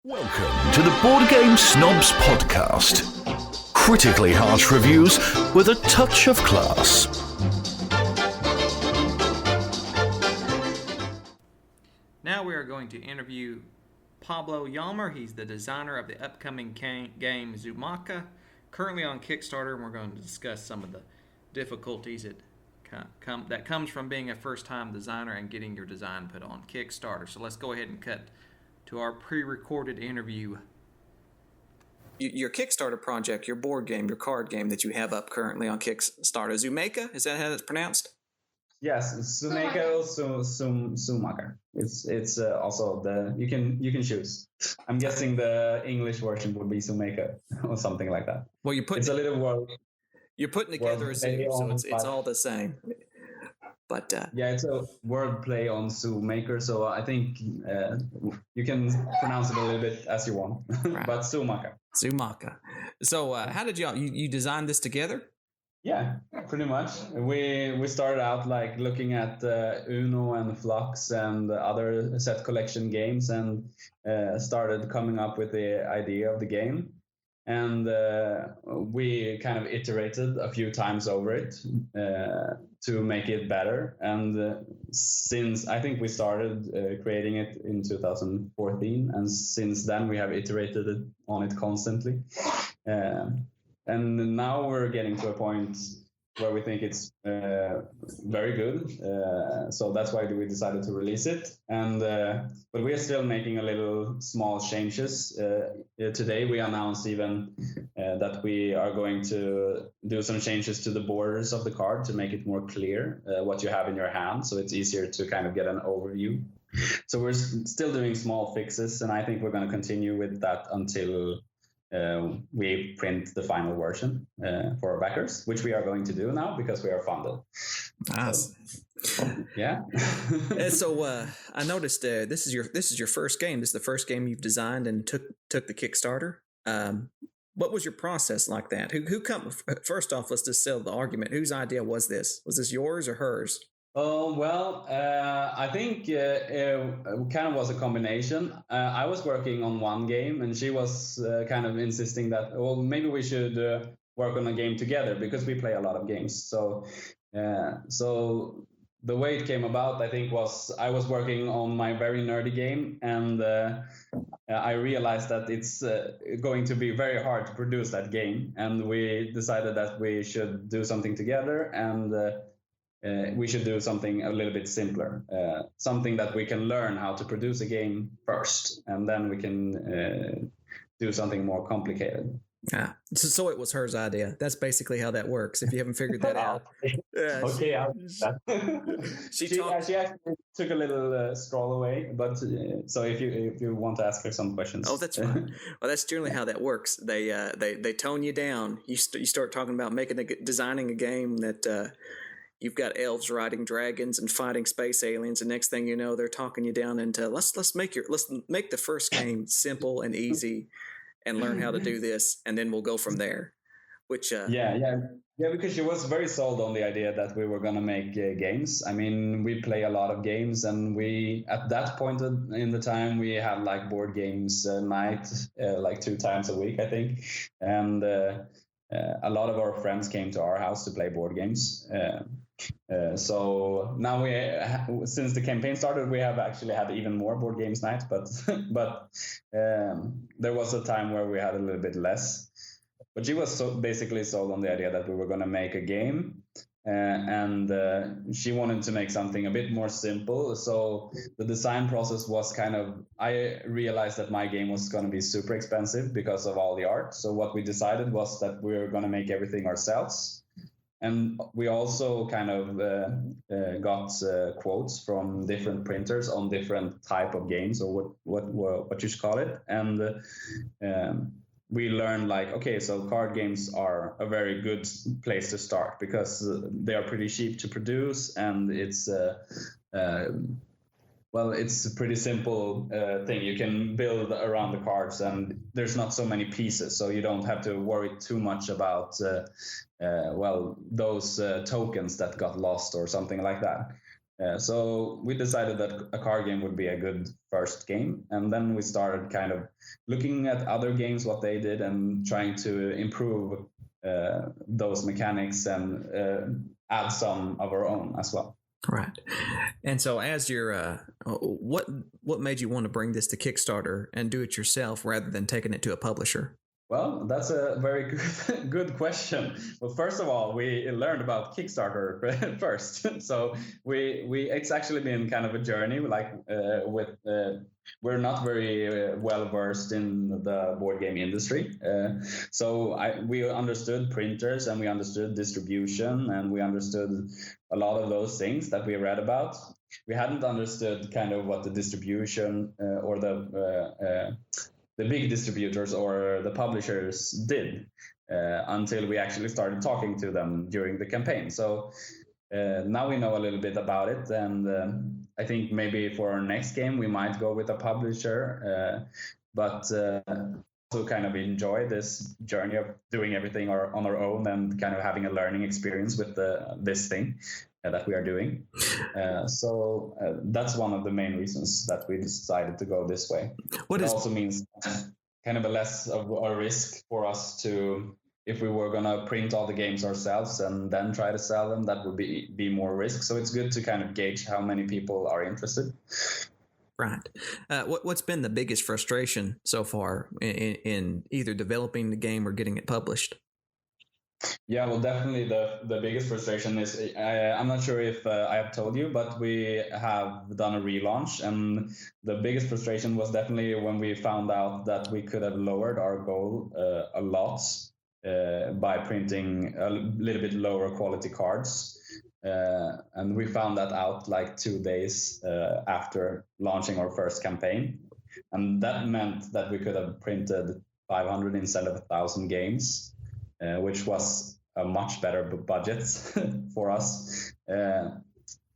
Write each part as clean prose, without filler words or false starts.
Welcome to the Board Game Snobs Podcast. Critically harsh reviews with a touch of class. Now we are going to interview Pablo. He's the designer of the upcoming game Zoomaka, currently on KickStarter, and we're going to discuss some of the difficulties that comes from being a first-time designer and getting your design put on Kickstarter. So let's go ahead and cut to our pre-recorded interview. Your Kickstarter project, your board game, your card game that you have up currently on Kickstarter, Zoomaka, is that how it's pronounced? Yes, Zoomaka or Zoomaka. It's also you can choose. I'm guessing the English version would be Zoomaka or something like that. Well, it's a little word. You're putting together a Zoom, so it's all the same. But yeah, it's a word play on Zoomaker, so I think you can pronounce it a little bit as you want. Right. But Zoomaka. So how did you design this together? Yeah, pretty much. We started out like looking at Uno and Flux and other set collection games and started coming up with the idea of the game. And we kind of iterated a few times over it to make it better. And since I think we started creating it in 2014, and since then we have iterated on it constantly. And now we're getting to a point where we think it's very good. So that's why we decided to release it. And but we are still making a little small changes. Today we announced even that we are going to do some changes to the borders of the card to make it more clear what you have in your hand. So it's easier to kind of get an overview. So we're still doing small fixes, and I think we're going to continue with that until we print the final version for our backers, which we are going to do now because we are funded. Nice. So, yeah. So I noticed this is your first game. This is the first game you've designed and took the Kickstarter. What was your process like that? Who come first off? Let's just settle the argument. Whose idea was this? Was this yours or hers? I think it kind of was a combination. I was working on one game, and she was kind of insisting that, well, maybe we should work on a game together because we play a lot of games. So the way it came about, I think, was I was working on my very nerdy game, and I realized that it's going to be very hard to produce that game. And we decided that we should do something together, and we should do something a little bit simpler, something that we can learn how to produce a game first, and then we can do something more complicated. Yeah. So it was hers idea. That's basically how that works. If you haven't figured that out. Okay, I'll do that. She actually took a little stroll away, but so if you want to ask her some questions. Oh, that's fine. Well, that's generally how that works. They tone you down. You start talking about designing a game that. You've got elves riding dragons and fighting space aliens, and next thing you know, they're talking you down into let's make the first game simple and easy, and learn how to do this, and then we'll go from there. Which yeah, because she was very sold on the idea that we were gonna make games. I mean, we play a lot of games, and we at that point in the time we had like board games night like 2 times a week, I think, and a lot of our friends came to our house to play board games. So now since the campaign started, we have actually had even more board games night, but there was a time where we had a little bit less. But she was basically sold on the idea that we were going to make a game, and she wanted to make something a bit more simple. So the design process was I realized that my game was going to be super expensive because of all the art. So what we decided was that we were going to make everything ourselves. And we also kind of got quotes from different printers on different type of games, or what you should call it. And we learned okay, so card games are a very good place to start because they are pretty cheap to produce, and it's it's a pretty simple thing. You can build around the cards, and there's not so many pieces, so you don't have to worry too much about those tokens that got lost or something like that. So we decided that a card game would be a good first game, and then we started kind of looking at other games, what they did, and trying to improve those mechanics and add some of our own as well. Right. And so as you're, what made you want to bring this to Kickstarter and do it yourself rather than taking it to a publisher? Well, that's a very good question. Well, first of all, we learned about Kickstarter first. So it's actually been kind of a journey. Like we're not very well versed in the board game industry. So we understood printers and we understood distribution and we understood a lot of those things that we read about. We hadn't understood kind of what the distribution or the big distributors or the publishers did until we actually started talking to them during the campaign. So now we know a little bit about it, and I think maybe for our next game we might go with a publisher, but also kind of enjoy this journey of doing everything on our own and kind of having a learning experience with this thing that we are doing. So that's one of the main reasons that we decided to go this way. It also means kind of a less of a risk for us to, if we were going to print all the games ourselves and then try to sell them, that would be more risk. So it's good to kind of gauge how many people are interested. Right. What's been the biggest frustration so far in either developing the game or getting it published? Yeah, well, definitely the biggest frustration is, I'm not sure if I have told you, but we have done a relaunch, and the biggest frustration was definitely when we found out that we could have lowered our goal a lot by printing a little bit lower quality cards. And we found that out like 2 days after launching our first campaign. And that meant that we could have printed 500 instead of 1,000 games. Which was a much better budget for us.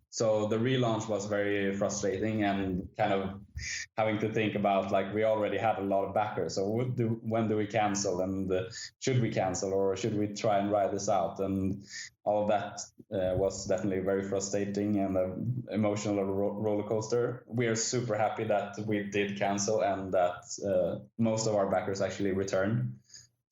So the relaunch was very frustrating and kind of having to think about, like, we already had a lot of backers. So when do we cancel, and should we cancel, or should we try and ride this out? And all of that was definitely very frustrating and an emotional roller coaster. We are super happy that we did cancel and that most of our backers actually returned.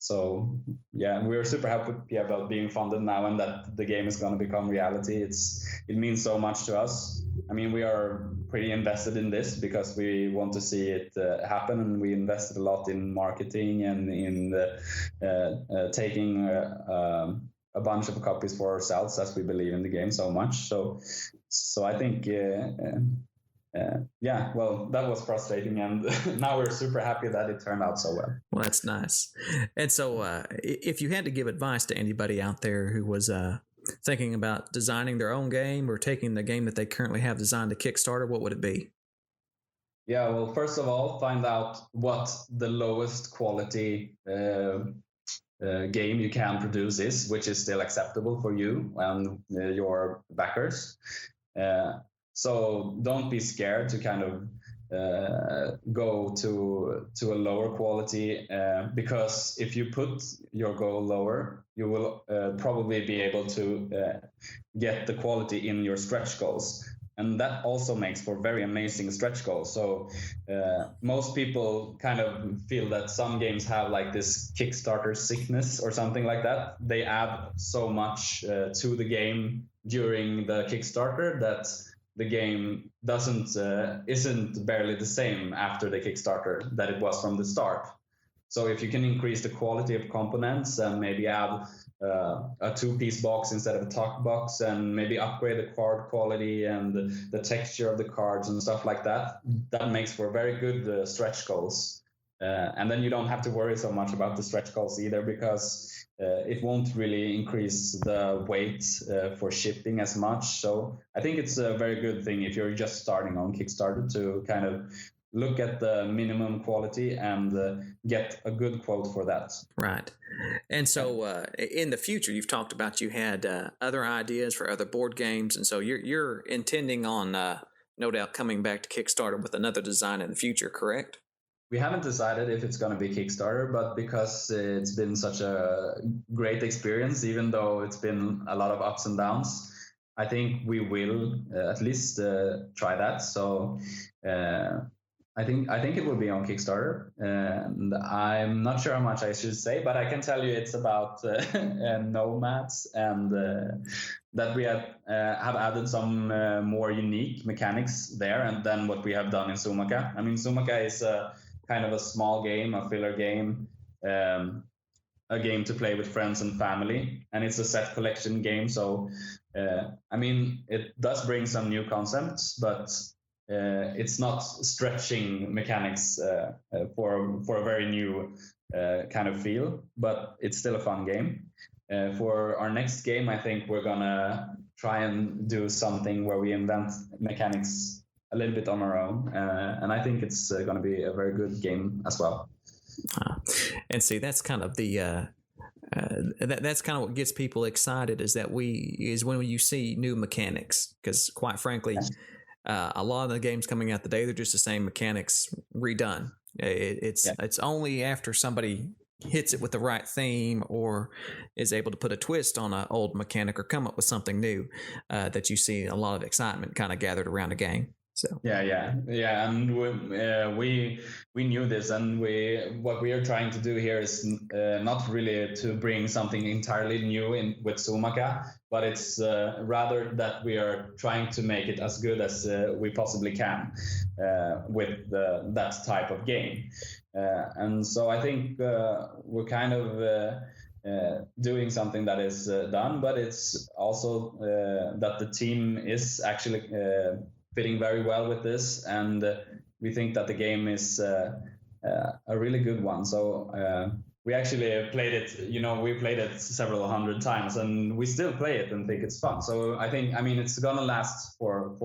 So yeah, we're super happy about being funded now and that the game is going to become reality. It means so much to us. I mean, we are pretty invested in this because we want to see it happen, and we invested a lot in marketing and in taking a bunch of copies for ourselves, as we believe in the game so much. So I think yeah, well, that was frustrating, and now we're super happy that it turned out so well. Well, that's nice. And so if you had to give advice to anybody out there who was thinking about designing their own game or taking the game that they currently have designed to Kickstarter, what would it be? Yeah, well, first of all, find out what the lowest quality game you can produce is, which is still acceptable for you and your backers. So don't be scared to kind of go to a lower quality, because if you put your goal lower, you will probably be able to get the quality in your stretch goals. And that also makes for very amazing stretch goals. So most people kind of feel that some games have like this Kickstarter sickness or something like that. They add so much to the game during the Kickstarter that the game isn't barely the same after the Kickstarter that it was from the start. So if you can increase the quality of components and maybe add a 2-piece box instead of a tuck box, and maybe upgrade the card quality and the texture of the cards and stuff like that, that makes for very good stretch goals. And then you don't have to worry so much about the stretch goals either, because it won't really increase the weight for shipping as much. So I think it's a very good thing if you're just starting on Kickstarter to kind of look at the minimum quality and get a good quote for that. Right. And so in the future, you've talked about you had other ideas for other board games. And so you're intending on, no doubt, coming back to Kickstarter with another design in the future, correct? We haven't decided if it's going to be Kickstarter, but because it's been such a great experience, even though it's been a lot of ups and downs, I think we will at least try that. So I think it will be on Kickstarter, and I'm not sure how much I should say, but I can tell you it's about nomads, and that we have added some more unique mechanics there, and then what we have done in Zoomaka. I mean, Zoomaka is kind of a small game, a filler game, a game to play with friends and family, and it's a set collection game. So I mean, it does bring some new concepts, but it's not stretching mechanics for a very new kind of feel, but it's still a fun game. For our next game, I think we're gonna try and do something where we invent mechanics a little bit on our own, and I think it's gonna be a very good game as well. And see, that's kind of the that's kind of what gets people excited is when you see new mechanics, because quite frankly. A lot of the games coming out today, they're just the same mechanics redone. It's only after somebody hits it with the right theme or is able to put a twist on an old mechanic or come up with something new that you see a lot of excitement kind of gathered around a game. So and we knew this, and what we are trying to do here is not really to bring something entirely new in with Zoomaka, but it's rather that we are trying to make it as good as we possibly can with that type of game, and so I think we're kind of doing something that is done, but it's also that the team is actually fitting very well with this, and we think that the game is a really good one. So we actually played it, we played it several hundred times, and we still play it and think it's fun. So I mean, it's gonna last for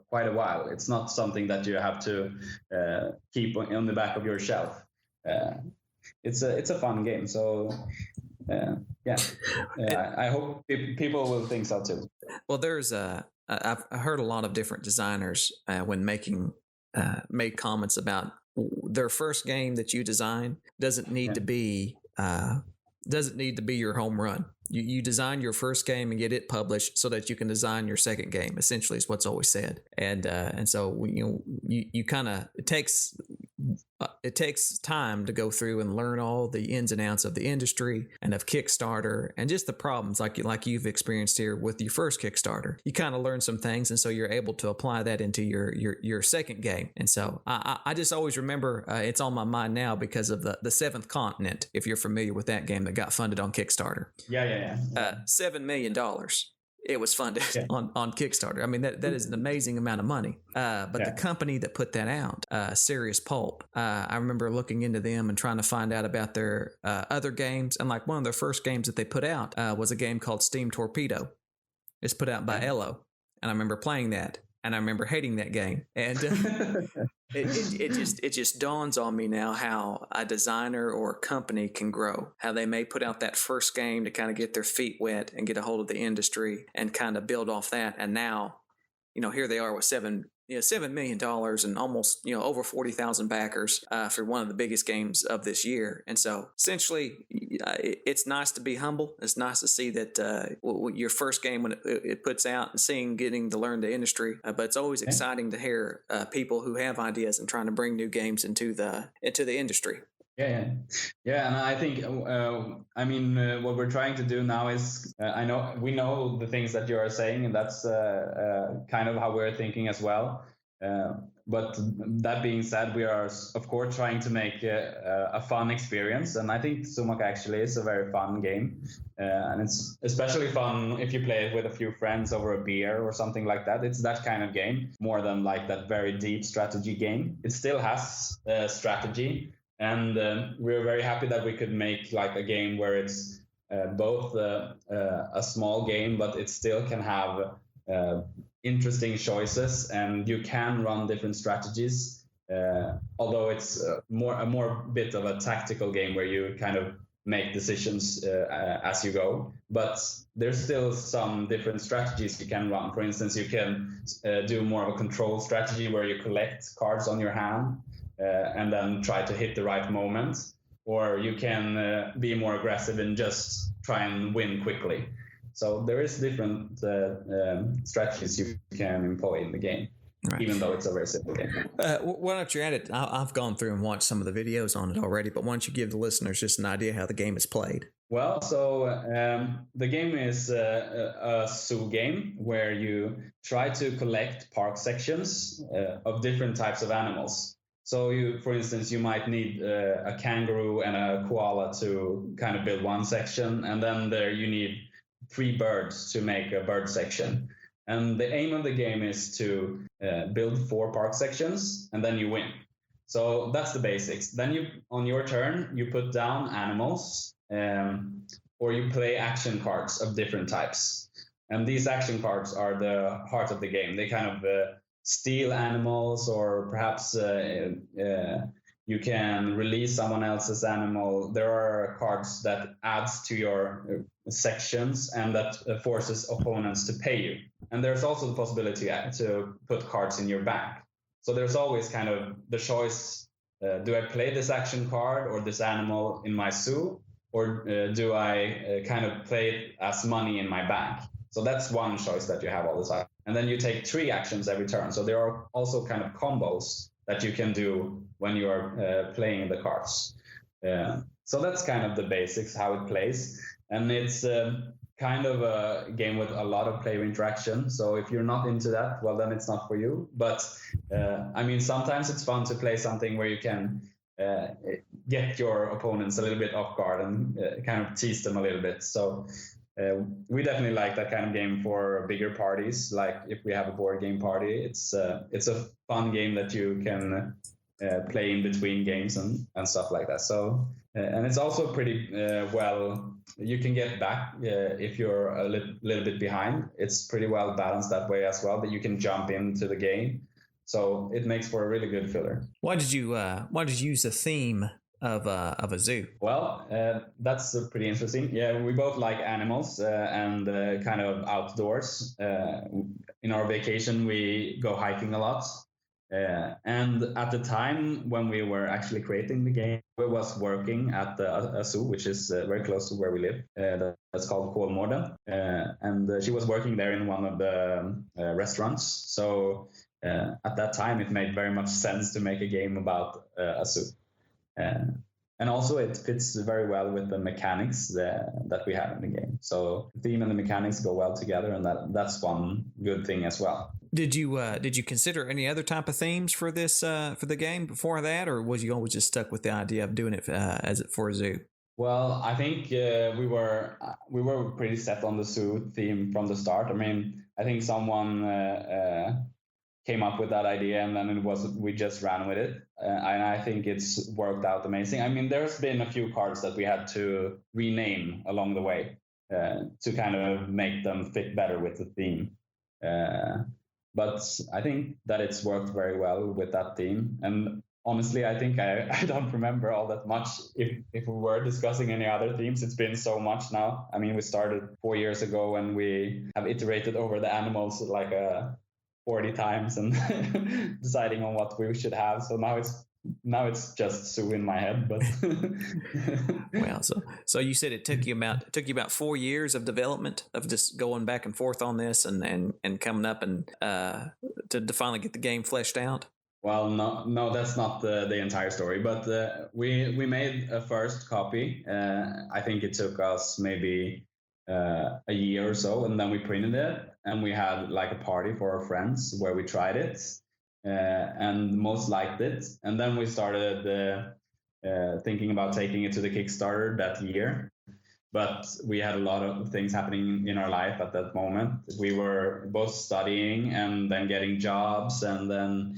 quite a while. It's not something that you have to keep on the back of your shelf. It's a fun game. So I hope people will think so too. Well, I've heard a lot of different designers when made comments about their first game that you design doesn't need to be your home run. You design your first game and get it published so that you can design your second game. Essentially, is what's always said. And so you kind of it takes time to go through and learn all the ins and outs of the industry and of Kickstarter and just the problems like you've experienced here with your first Kickstarter. You kind of learn some things, and so you're able to apply that into your second game. And so I just always remember it's on my mind now because of the Seventh Continent, if you're familiar with that game that got funded on Kickstarter. Yeah. $7 million. It was funded on Kickstarter. I mean, that is an amazing amount of money. But the company that put that out, Serious Pulp, I remember looking into them and trying to find out about their other games. And like one of their first games that they put out was a game called Steam Torpedo. It's put out by Elo. And I remember playing that. And I remember hating that game. And it just dawns on me now how a designer or a company can grow. How they may put out that first game to kind of get their feet wet and get a hold of the industry and kind of build off that. And now, here they are with $7 million and almost, over 40,000 backers for one of the biggest games of this year. And so essentially, it's nice to be humble. It's nice to see that your first game when it puts out and getting to learn the industry. But it's always exciting to hear people who have ideas and trying to bring new games into the industry. Yeah, and I think what we're trying to do now is we know the things that you are saying, and that's kind of how we're thinking as well. But that being said, we are of course trying to make a fun experience, and I think Zoomaka actually is a very fun game, and it's especially fun if you play it with a few friends over a beer or something like that. It's that kind of game more than like that very deep strategy game. It still has strategy. And we're very happy that we could make like a game where it's both a small game, but it still can have interesting choices, and you can run different strategies. Although it's a more bit of a tactical game where you kind of make decisions as you go. But there's still some different strategies you can run. For instance, you can do more of a control strategy where you collect cards on your hand. And then try to hit the right moment, or you can be more aggressive and just try and win quickly. So there is different strategies you can employ in the game. Right. Even though it's a very simple game. Why don't you add it? I've gone through and watched some of the videos on it already, but why don't you give the listeners just an idea how the game is played? Well, so the game is a zoo game where you try to collect park sections of different types of animals. So you, for instance, you might need a kangaroo and a koala to kind of build one section, and then there you need 3 birds to make a bird section. And the aim of the game is to build 4 park sections, and then you win. So that's the basics. Then you, on your turn, you put down animals, or you play action cards of different types. And these action cards are the heart of the game. They kind of steal animals, or perhaps you can release someone else's animal. There are cards that adds to your sections and that forces opponents to pay you. And there's also the possibility to put cards in your bank. So there's always kind of the choice, do I play this action card or this animal in my zoo, or do I kind of play it as money in my bank? So that's one choice that you have all the time. And then you take 3 actions every turn. So there are also kind of combos that you can do when you are playing the cards. So that's kind of the basics, how it plays. And it's kind of a game with a lot of player interaction. So if you're not into that, well, then it's not for you. But I mean, sometimes it's fun to play something where you can get your opponents a little bit off guard and kind of tease them a little bit. So we definitely like that kind of game for bigger parties. Like if we have a board game party, it's a fun game that you can play in between games and stuff like that. So and it's also pretty well, you can get back if you're a little bit behind. It's pretty well balanced that way as well, that you can jump into the game. So it makes for a really good filler. Why did you use the theme of a zoo? Well, that's pretty interesting. Yeah, we both like animals and kind of outdoors. In our vacation, we go hiking a lot. And at the time when we were actually creating the game, we was working at a zoo, which is very close to where we live. That's called Kolmården. And she was working there in one of the restaurants. So at that time, it made very much sense to make a game about a zoo. And also it fits very well with the mechanics that we have in the game. So the theme and the mechanics go well together, and that's one good thing as well. Did you consider any other type of themes for this for the game before that, or was you always just stuck with the idea of doing it for a zoo? Well, I think we were pretty set on the zoo theme from the start. I mean, I think someone came up with that idea, and then we just ran with it, and I think it's worked out amazing. I mean, there's been a few cards that we had to rename along the way to kind of make them fit better with the theme. But I think that it's worked very well with that theme. And honestly, I think I don't remember all that much if we were discussing any other themes. It's been so much now. I mean, we started 4 years ago, and we have iterated over the animals like 40 times and deciding on what we should have. So now it's just zoo in my head. But well, so you said it took you about 4 years of development of just going back and forth on this and coming up and to finally get the game fleshed out. Well, no, that's not the entire story. But we made a first copy. I think it took us maybe a year or so, and then we printed it, and we had like a party for our friends where we tried it, and most liked it. And then we started thinking about taking it to the KickStarter that year. But we had a lot of things happening in our life at that moment. We were both studying and then getting jobs, and then,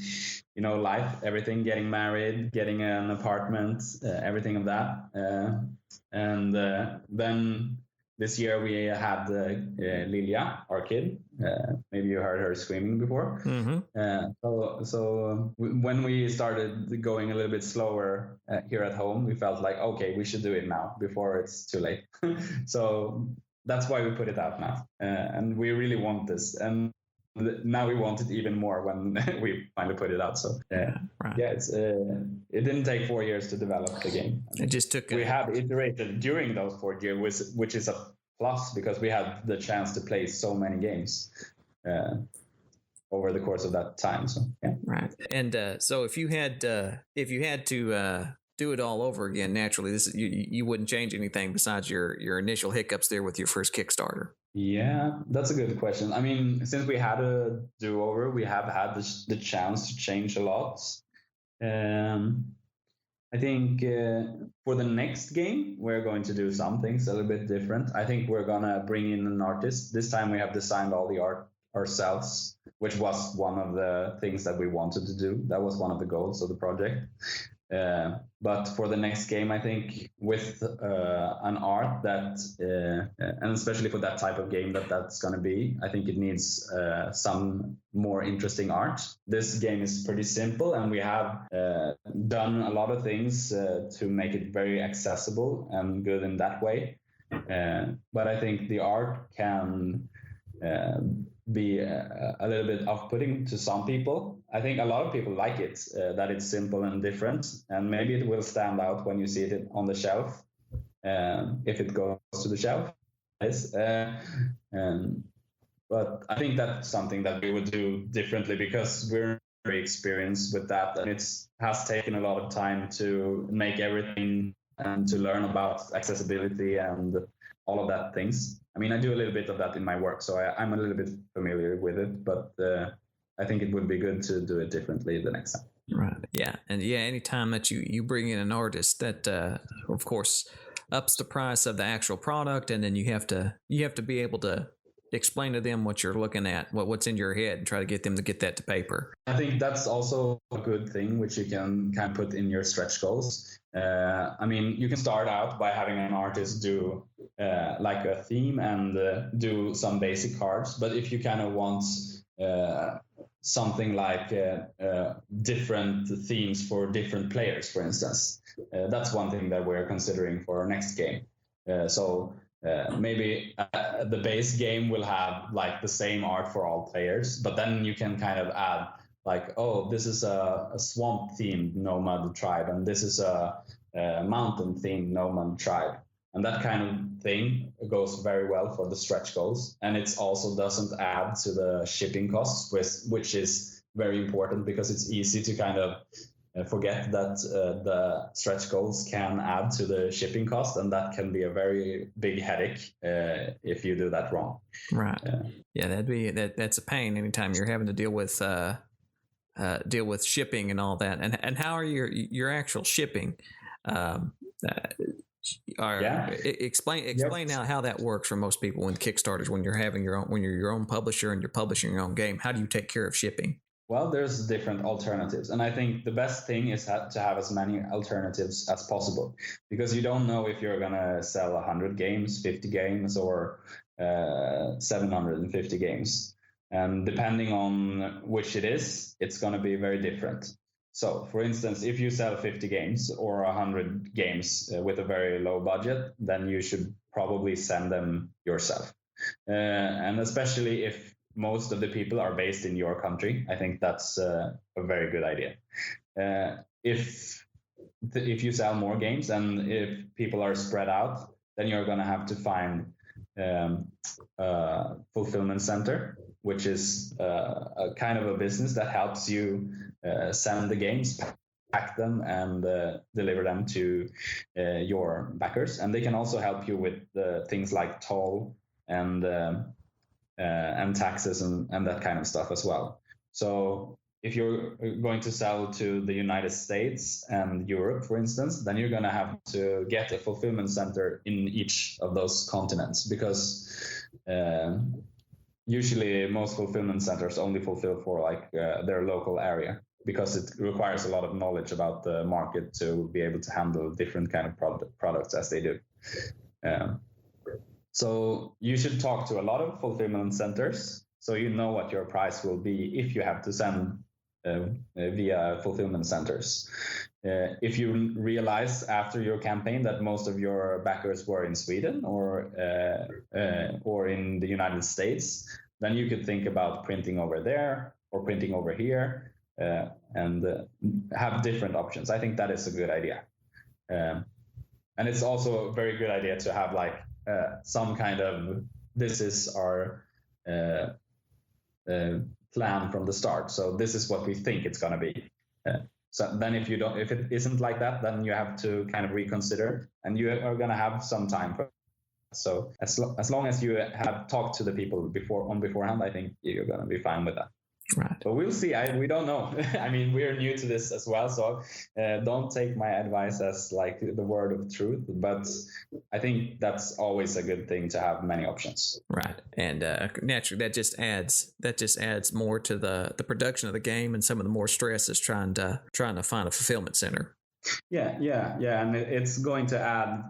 life, everything, getting married, getting an apartment, everything of that. And then this year we had Lilia, our kid. Maybe you heard her screaming before. Mm-hmm. So when we started going a little bit slower here at home, we felt like, okay, we should do it now before it's too late. So that's why we put it out now. And we really want this. And now we want it even more when we finally put it out. So right. Yeah, it's it didn't take 4 years to develop the game. It just took. We have iterated during those 4 years, which is a plus because we had the chance to play so many games over the course of that time. So yeah. Right. And so if you had to do it all over again, naturally, you wouldn't change anything besides your initial hiccups there with your first Kickstarter. Yeah, that's a good question. I mean, since we had a do-over, we have had the chance to change a lot. I think for the next game, we're going to do some things a little bit different. I think we're going to bring in an artist. This time we have designed all the art ourselves, which was one of the things that we wanted to do. That was one of the goals of the project. But for the next game, I think with an art that, and especially for that type of game that's going to be, I think it needs some more interesting art. This game is pretty simple, and we have done a lot of things to make it very accessible and good in that way. But I think the art can be a little bit off-putting to some people. I think a lot of people like it, that it's simple and different, and maybe it will stand out when you see it on the shelf, if it goes to the shelf. But I think that's something that we would do differently because we're very experienced with that, and it has taken a lot of time to make everything and to learn about accessibility and all of that things. I mean, I do a little bit of that in my work, so I'm a little bit familiar with it, but I think it would be good to do it differently the next time. Right. Yeah. And yeah, anytime that you bring in an artist, that of course ups the price of the actual product, and then you have to be able to explain to them what you're looking at, what's in your head, and try to get them to get that to paper. I think that's also a good thing, which you can kind of put in your stretch goals. I mean, you can start out by having an artist do like a theme and do some basic cards. But if you kind of want something like different themes for different players, for instance, that's one thing that we're considering for our next game. Maybe the base game will have like the same art for all players, but then you can kind of add like, oh, this is a swamp themed nomad tribe, and this is a mountain themed nomad tribe. And that kind of thing goes very well for the stretch goals. And it also doesn't add to the shipping costs, which is very important because it's easy to kind of forget that the stretch goals can add to the shipping cost, and that can be a very big headache if you do that wrong. Right. Yeah, that's a pain anytime you're having to deal with shipping and all that. And how are your actual shipping? Explain now how that works for most people in Kickstarters when you're your own publisher and you're publishing your own game. How do you take care of shipping? Well, there's different alternatives, and I think the best thing is to have as many alternatives as possible, because you don't know if you're gonna sell 100 games, 50 games, or 750 games, and depending on which it is, it's gonna be very different. So, for instance, if you sell 50 games or 100 games with a very low budget, then you should probably send them yourself. And especially if most of the people are based in your country, I think that's a very good idea. If you sell more games and if people are spread out, then you're going to have to find a fulfillment center, which is a kind of a business that helps you send the games, pack them, and deliver them to your backers. And they can also help you with things like toll and taxes and that kind of stuff as well. So if you're going to sell to the United States and Europe, for instance, then you're going to have to get a fulfillment center in each of those continents, because usually most fulfillment centers only fulfill for like their local area, because it requires a lot of knowledge about the market to be able to handle different kind of products as they do. So you should talk to a lot of fulfillment centers so you know what your price will be if you have to send via fulfillment centers. If you realize after your campaign that most of your backers were in Sweden or in the United States, then you could think about printing over there or printing over here and have different options. I think that is a good idea. And it's also a very good idea to have like some kind of this is our plan from the start. So this is what we think it's going to be. So then if it isn't like that, then you have to kind of reconsider, and you are going to have some time. So as long as you have talked to the people beforehand, I think you're going to be fine with that. Right. But we'll see. We don't know. I mean, we're new to this as well, so don't take my advice as like the word of truth. But I think that's always a good thing to have many options. Right, and naturally that just adds more to the production of the game, and some of the more stress is trying to find a fulfillment center. Yeah, and it's going to add,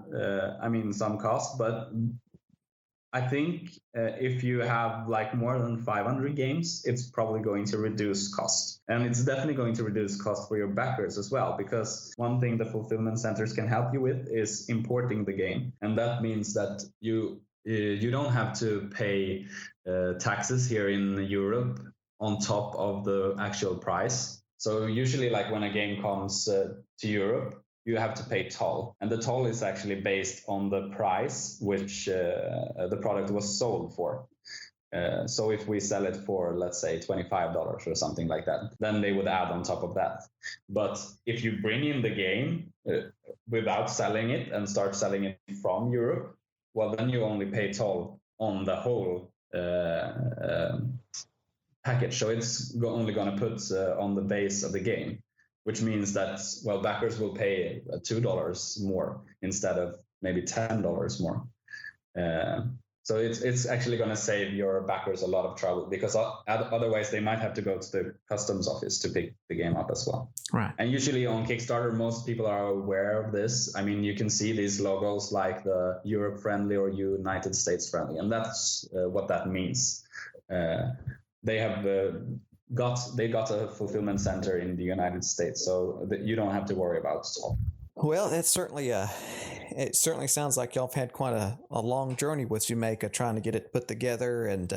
some cost, but I think if you have like more than 500 games, it's probably going to reduce cost. And it's definitely going to reduce cost for your backers as well, because one thing the fulfillment centers can help you with is importing the game. And that means that you don't have to pay taxes here in Europe on top of the actual price. So usually, like when a game comes to Europe, you have to pay toll. And the toll is actually based on the price which the product was sold for. So if we sell it for, let's say, $25 or something like that, then they would add on top of that. But if you bring in the game without selling it and start selling it from Europe, well, then you only pay toll on the whole package. So it's only going to put on the base of the game, which means that, well, backers will pay $2 more instead of maybe $10 more. So it's actually going to save your backers a lot of trouble, because otherwise they might have to go to the customs office to pick the game up as well. Right. And usually on Kickstarter, most people are aware of this. I mean, you can see these logos like the Europe friendly or United States friendly, and that's what that means. They have got a fulfillment center in the United States, so that you don't have to worry about it all. Well, that's certainly it certainly sounds like y'all have had quite a long journey with Zoomaka, trying to get it put together, and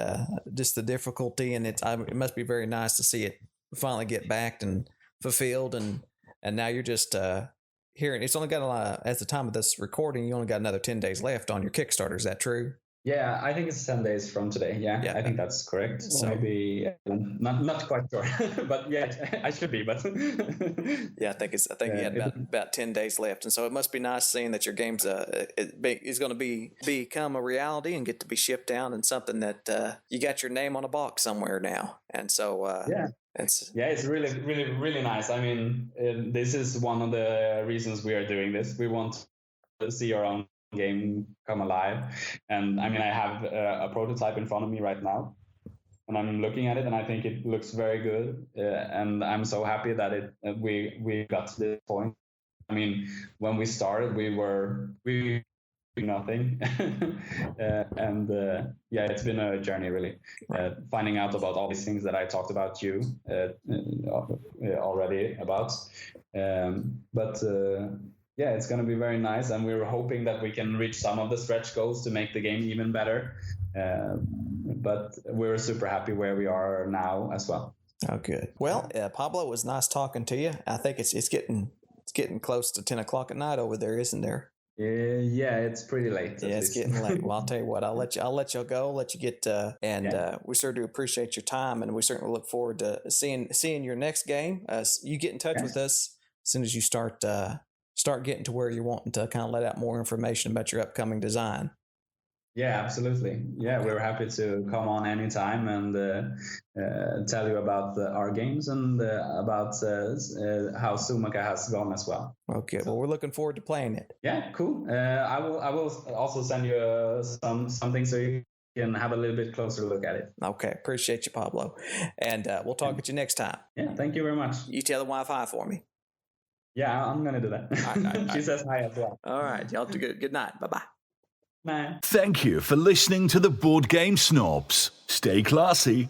just the difficulty. And it must be very nice to see it finally get backed and fulfilled, and now you're just hearing. It's only got at the time of this recording, you only got another 10 days left on your Kickstarter. Is that true? Yeah, I think it's 10 days from today. Yeah, I think that's correct. So maybe not quite sure, but yeah, I should be. But yeah, I think you had about 10 days left, and so it must be nice seeing that your game's is going to become a reality and get to be shipped down, and something that you got your name on a box somewhere now. And so it's really, really, really nice. I mean, this is one of the reasons we are doing this. We want to see our own game come alive, and I mean, I have a prototype in front of me right now, and I'm looking at it, and I think it looks very good, and I'm so happy that we got to this point. I mean, when we started, we did nothing, and it's been a journey, really, finding out about all these things that I talked about you already about, but yeah, it's going to be very nice, and we're hoping that we can reach some of the stretch goals to make the game even better. But we're super happy where we are now as well. Oh, good. Well, Pablo, it was nice talking to you. I think it's getting close to 10 o'clock at night over there, isn't there? Yeah, it's pretty late. Yeah, it's getting late. Well, I'll tell you what. I'll let y'all go. Let you get. We certainly appreciate your time, and we certainly look forward to seeing your next game. You get in touch with us as soon as you start getting to where you're wanting to kind of let out more information about your upcoming design. Yeah, absolutely. Yeah, we're happy to come on anytime and tell you about our games and about how Zoomaka has gone as well. Okay, well, we're looking forward to playing it. Yeah, cool. I will also send you something so you can have a little bit closer look at it. Okay, appreciate you, Pablo. And we'll talk at you next time. Yeah, thank you very much. You tell the wife hi for me. Yeah, I'm going to do that. All right. She says hi as well. All right. Y'all do good. Good night. Bye-bye. Bye. Thank you for listening to the Board Game Snobs. Stay classy.